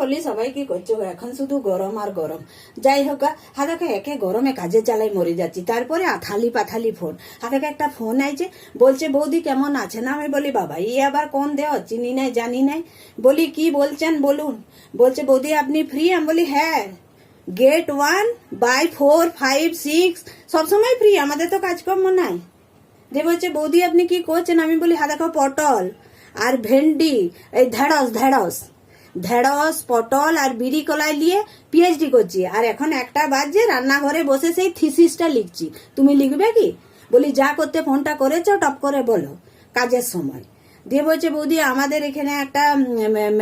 বলি সবাই কি করছো এখন শুধু গরম আর গরম। যাই হোক হাদাকে একে গরমে কাজে চালাই মরে যাচ্ছি, তারপরে আথালি পাথালি ফোন। হাদাকে একটা ফোন আইছে, বলছে বৌদি কেমন আছে না। আমি বলি বাবা ই আবার কোন দেও, চিনি নাই জানি নাই। বলি কি বলছেন বলুন। বলছে বৌদি আপনি ফ্রি। আমি বলি হ্যাঁ, গেট 1 বাই 4 5 6 সবসময় ফ্রি, আমাদের তো কাজকর্ম নাই। যে বলছে বৌদি আপনি কি করছেন। আমি বলি হাদাকে পটল আর ভেন্ডি, এই ঢেঁড়স পটল আর বিড়ি কলাই নিয়ে পিএইচডি করছি। আর এখন 1টা বাজে, রান্নাঘরে বসে সেই থিসিসটা লিখছি। তুমি লিখবে কি। বলি যা করতে ফোনটা করেছো টপ করে বলো, কাজের সময়। দিয়ে বলছে বৌদি আমাদের এখানে একটা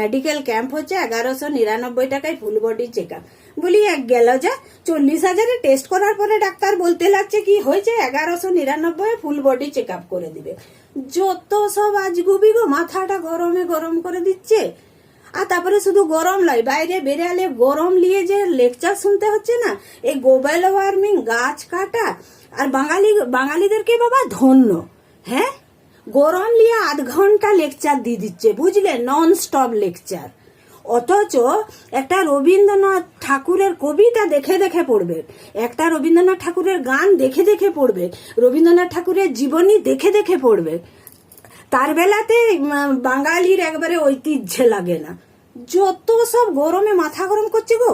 মেডিকেল ক্যাম্প হচ্ছে, 1199 টাকায় ফুল বডি চেক আপ। বলি এক গেল যা 40,000 টেস্ট করার পরে ডাক্তার বলতে লাগছে কি হয়েছে, 1199 ফুল বডি চেক আপ করে দিবে। যত সব আজগুবি গো, মাথাটা গরমে গরম করে দিচ্ছে। আর তারপরে শুধু গরম নয়, বাইরে বেরালে গরম নিয়ে যে লেকচার শুনতে হচ্ছে না, এই গ্লোবাল ওয়ার্মিং, গাছ কাটা। আর বাঙালিদেরকে বাবা ধন্য, হ্যাঁ গরম নিয়ে 8 ঘন্টা লেকচার দিয়ে দিচ্ছে, বুঝলে, নন স্টপ লেকচার। অথচ একটা রবীন্দ্রনাথ ঠাকুরের কবিতা দেখে দেখে পড়বে, একটা রবীন্দ্রনাথ ঠাকুরের গান দেখে দেখে পড়বে, রবীন্দ্রনাথ ঠাকুরের জীবনী দেখে দেখে পড়বে। তার বেলাতে বাঙালির একবারে ঐতিহ্যে লাগে না। যত সব গরমে মাথা গরম করছে গো।